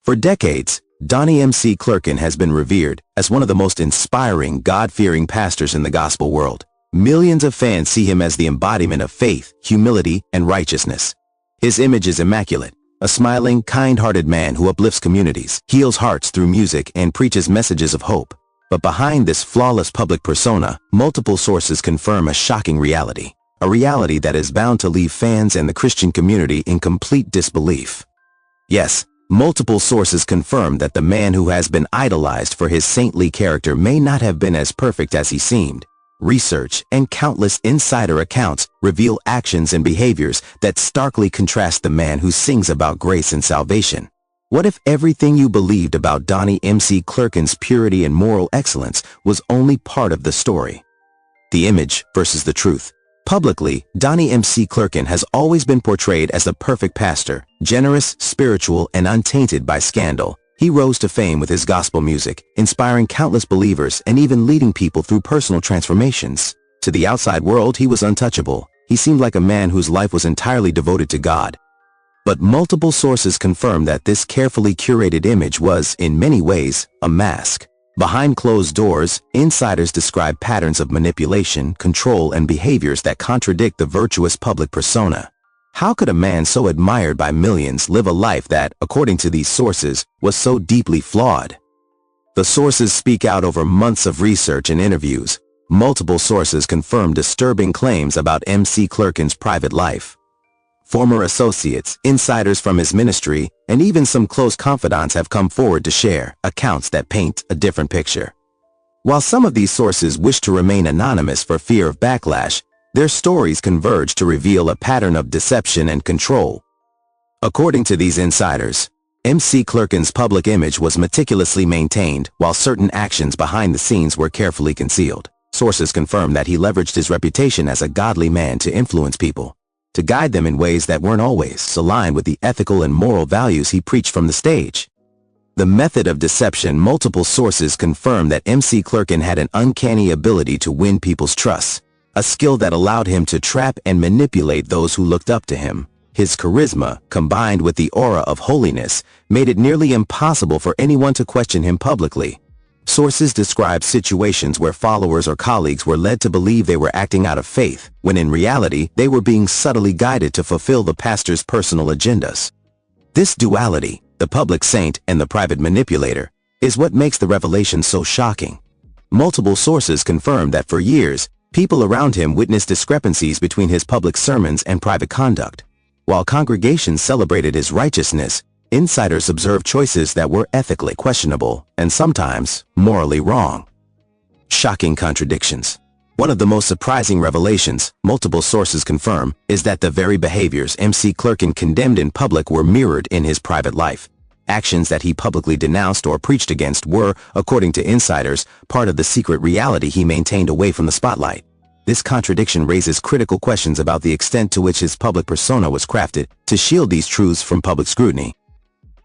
For decades, Donnie McClurkin has been revered as one of the most inspiring, God-fearing pastors in the gospel world. Millions of fans see him as the embodiment of faith, humility, and righteousness. His image is immaculate, a smiling, kind-hearted man who uplifts communities, heals hearts through music, and preaches messages of hope. But behind this flawless public persona, multiple sources confirm a shocking reality. A reality that is bound to leave fans and the Christian community in complete disbelief. Yes, multiple sources confirm that the man who has been idolized for his saintly character may not have been as perfect as he seemed. Research and countless insider accounts reveal actions and behaviors that starkly contrast the man who sings about grace and salvation. What if everything you believed about Donnie McClurkin's purity and moral excellence was only part of the story? The image versus the truth. Publicly, Donnie McClurkin has always been portrayed as the perfect pastor, generous, spiritual, and untainted by scandal. He rose to fame with his gospel music, inspiring countless believers and even leading people through personal transformations. To the outside world, he was untouchable. He seemed like a man whose life was entirely devoted to God. But multiple sources confirm that this carefully curated image was, in many ways, a mask. Behind closed doors, insiders describe patterns of manipulation, control, and behaviors that contradict the virtuous public persona. How could a man so admired by millions live a life that, according to these sources, was so deeply flawed? The sources speak out over months of research and interviews. Multiple sources confirm disturbing claims about McClurkin's private life. Former associates, insiders from his ministry, and even some close confidants have come forward to share accounts that paint a different picture. While some of these sources wish to remain anonymous for fear of backlash, their stories converge to reveal a pattern of deception and control. According to these insiders, McClurkin's public image was meticulously maintained while certain actions behind the scenes were carefully concealed. Sources confirm that he leveraged his reputation as a godly man to influence people, to guide them in ways that weren't always aligned with the ethical and moral values he preached from the stage. The method of deception. Multiple sources confirm that McClurkin had an uncanny ability to win people's trust, a skill that allowed him to trap and manipulate those who looked up to him. His charisma, combined with the aura of holiness, made it nearly impossible for anyone to question him publicly. Sources describe situations where followers or colleagues were led to believe they were acting out of faith, when in reality they were being subtly guided to fulfill the pastor's personal agendas. This duality, the public saint and the private manipulator, is what makes the revelation so shocking. Multiple sources confirm that for years, people around him witnessed discrepancies between his public sermons and private conduct. While congregations celebrated his righteousness, insiders observed choices that were ethically questionable and sometimes morally wrong. Shocking contradictions. One of the most surprising revelations, multiple sources confirm, is that the very behaviors McClurkin condemned in public were mirrored in his private life. Actions that he publicly denounced or preached against were, according to insiders, part of the secret reality he maintained away from the spotlight. This contradiction raises critical questions about the extent to which his public persona was crafted to shield these truths from public scrutiny.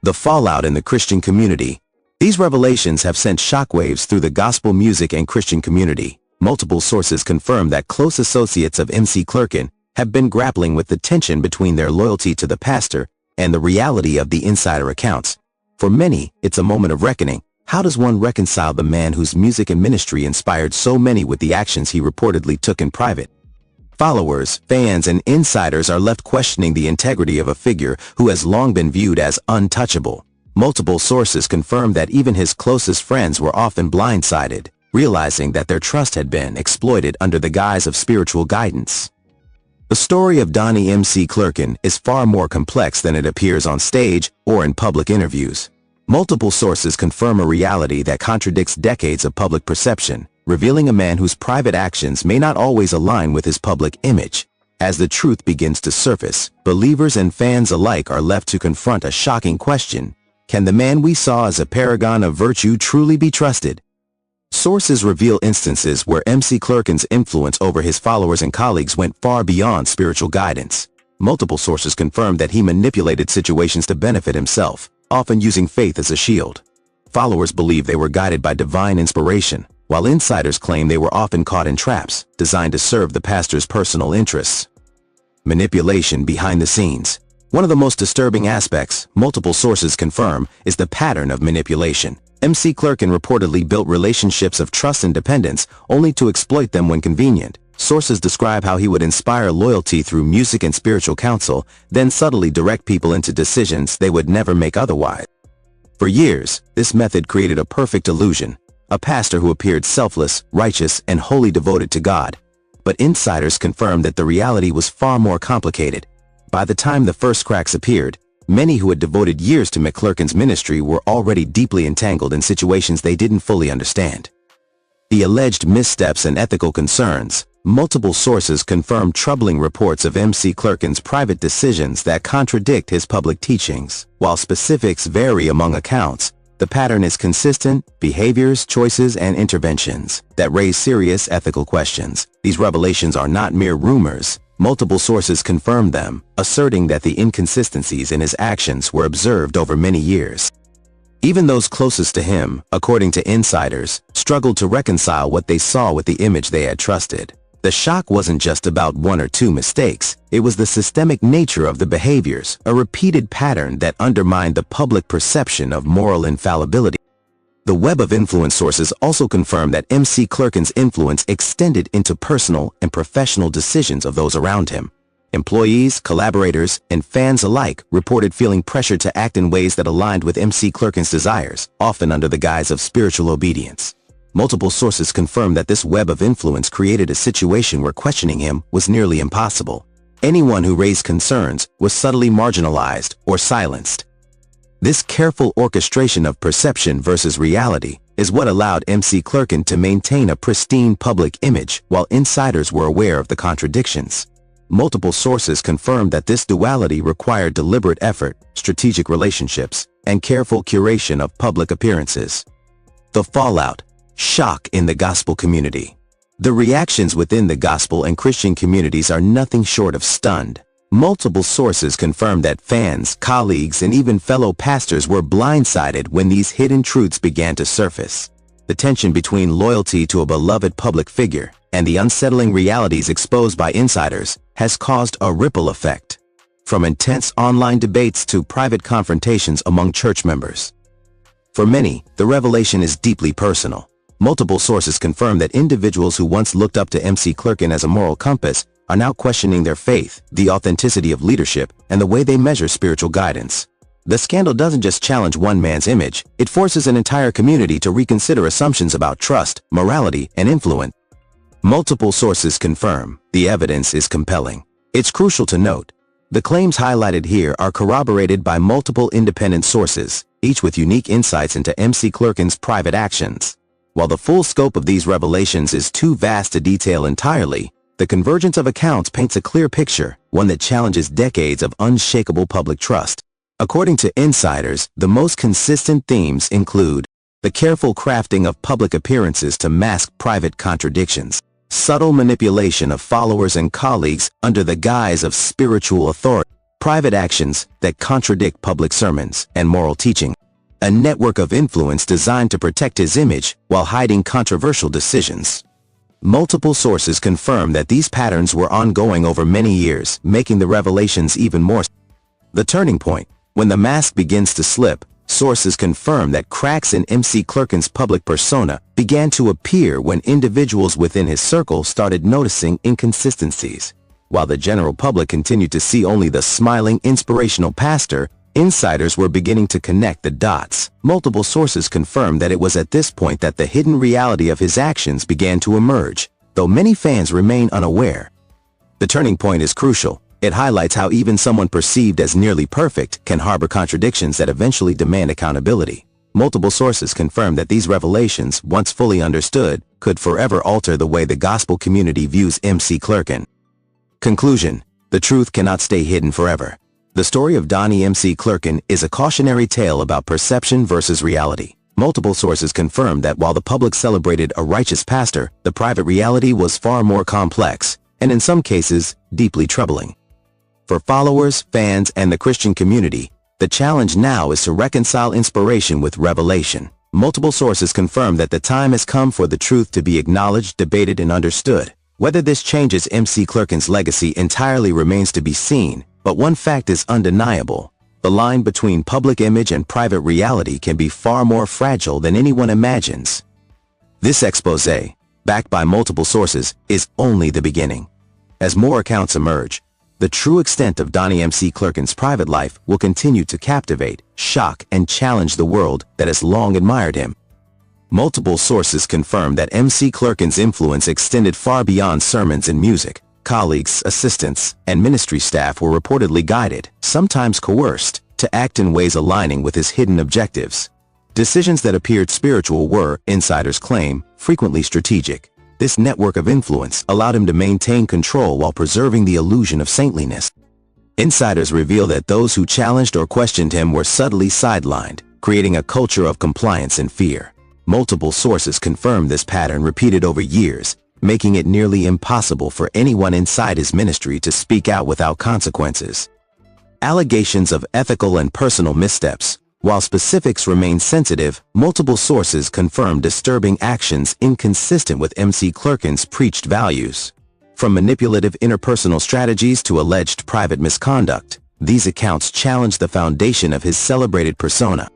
The fallout in the Christian community. These revelations have sent shockwaves through the gospel music and Christian community. Multiple sources confirm that close associates of McClurkin have been grappling with the tension between their loyalty to the pastor and the reality of the insider accounts. For many, it's a moment of reckoning. How does one reconcile the man whose music and ministry inspired so many with the actions he reportedly took in private? Followers, fans, and insiders are left questioning the integrity of a figure who has long been viewed as untouchable. Multiple sources confirm that even his closest friends were often blindsided, realizing that their trust had been exploited under the guise of spiritual guidance. The story of Donnie McClurkin is far more complex than it appears on stage or in public interviews. Multiple sources confirm a reality that contradicts decades of public perception, revealing a man whose private actions may not always align with his public image. As the truth begins to surface, believers and fans alike are left to confront a shocking question: can the man we saw as a paragon of virtue truly be trusted? Sources reveal instances where McClurkin's influence over his followers and colleagues went far beyond spiritual guidance. Multiple sources confirm that he manipulated situations to benefit himself, often using faith as a shield. Followers believe they were guided by divine inspiration, while insiders claim they were often caught in traps designed to serve the pastor's personal interests. Manipulation behind the scenes. One of the most disturbing aspects, multiple sources confirm, is the pattern of manipulation. MC Clurkin reportedly built relationships of trust and dependence only to exploit them when convenient. Sources describe how he would inspire loyalty through music and spiritual counsel, then subtly direct people into decisions they would never make otherwise. For years, this method created a perfect illusion, a pastor who appeared selfless, righteous, and wholly devoted to God. But insiders confirmed that the reality was far more complicated. By the time the first cracks appeared, many who had devoted years to McClurkin's ministry were already deeply entangled in situations they didn't fully understand. The alleged missteps and ethical concerns. Multiple sources confirm troubling reports of MC Clurkin's private decisions that contradict his public teachings. While specifics vary among accounts, the pattern is consistent: behaviors, choices, and interventions that raise serious ethical questions. These revelations are not mere rumors. Multiple sources confirm them, asserting that the inconsistencies in his actions were observed over many years. Even those closest to him, according to insiders, struggled to reconcile what they saw with the image they had trusted. The shock wasn't just about one or two mistakes, it was the systemic nature of the behaviors, a repeated pattern that undermined the public perception of moral infallibility. The web of influence sources also confirm that MC Clurkin's influence extended into personal and professional decisions of those around him. Employees, collaborators, and fans alike reported feeling pressure to act in ways that aligned with MC Clurkin's desires, often under the guise of spiritual obedience. Multiple sources confirm that this web of influence created a situation where questioning him was nearly impossible. Anyone who raised concerns was subtly marginalized or silenced. This careful orchestration of perception versus reality is what allowed MC Clurkin to maintain a pristine public image while insiders were aware of the contradictions. Multiple sources confirmed that this duality required deliberate effort, strategic relationships, and careful curation of public appearances. The fallout. Shock in the gospel community. The reactions within the gospel and Christian communities are nothing short of stunned. Multiple sources confirm that fans, colleagues, and even fellow pastors were blindsided when these hidden truths began to surface. The tension between loyalty to a beloved public figure and the unsettling realities exposed by insiders has caused a ripple effect, from intense online debates to private confrontations among church members. For many, the revelation is deeply personal. Multiple sources confirm that individuals who once looked up to MC Clurkin as a moral compass are now questioning their faith, the authenticity of leadership, and the way they measure spiritual guidance. The scandal doesn't just challenge one man's image, it forces an entire community to reconsider assumptions about trust, morality, and influence. Multiple sources confirm the evidence is compelling. It's crucial to note, the claims highlighted here are corroborated by multiple independent sources, each with unique insights into MC Clurkin's private actions. While the full scope of these revelations is too vast to detail entirely, the convergence of accounts paints a clear picture, one that challenges decades of unshakable public trust. According to insiders, the most consistent themes include the careful crafting of public appearances to mask private contradictions, subtle manipulation of followers and colleagues under the guise of spiritual authority, private actions that contradict public sermons and moral teaching, a network of influence designed to protect his image while hiding controversial decisions. Multiple sources confirm that these patterns were ongoing over many years, making the revelations even more. The turning point. When the mask begins to slip, sources confirm that cracks in MC Clurkin's public persona began to appear when individuals within his circle started noticing inconsistencies. While the general public continued to see only the smiling, inspirational pastor, insiders were beginning to connect the dots. Multiple sources confirmed that it was at this point that the hidden reality of his actions began to emerge, though many fans remain unaware. The turning point is crucial. It highlights how even someone perceived as nearly perfect can harbor contradictions that eventually demand accountability. Multiple sources confirm that these revelations, once fully understood, could forever alter the way the gospel community views MC Clurkin. Conclusion. The truth cannot stay hidden forever. The story of Donnie MC Clurkin is a cautionary tale about perception versus reality. Multiple sources confirm that while the public celebrated a righteous pastor, the private reality was far more complex, and in some cases, deeply troubling. For followers, fans, and the Christian community, the challenge now is to reconcile inspiration with revelation. Multiple sources confirm that the time has come for the truth to be acknowledged, debated, and understood. Whether this changes MC Clurkin's legacy entirely remains to be seen, But one fact is undeniable. The line between public image and private reality can be far more fragile than anyone imagines. This exposé, backed by multiple sources, is only the beginning. As more accounts emerge, the true extent of Donnie McClurkin's private life will continue to captivate, shock, and challenge the world that has long admired him. Multiple sources confirm that McClurkin's influence extended far beyond sermons and music. Colleagues, assistants, and ministry staff were reportedly guided, sometimes coerced, to act in ways aligning with his hidden objectives. Decisions that appeared spiritual were, insiders claim, frequently strategic. This network of influence allowed him to maintain control while preserving the illusion of saintliness. Insiders reveal that those who challenged or questioned him were subtly sidelined, creating a culture of compliance and fear. Multiple sources confirm this pattern repeated over years, making it nearly impossible for anyone inside his ministry to speak out without consequences. Allegations of ethical and personal missteps. While specifics remain sensitive, multiple sources confirm disturbing actions inconsistent with McClurkin's preached values. From manipulative interpersonal strategies to alleged private misconduct, these accounts challenge the foundation of his celebrated persona.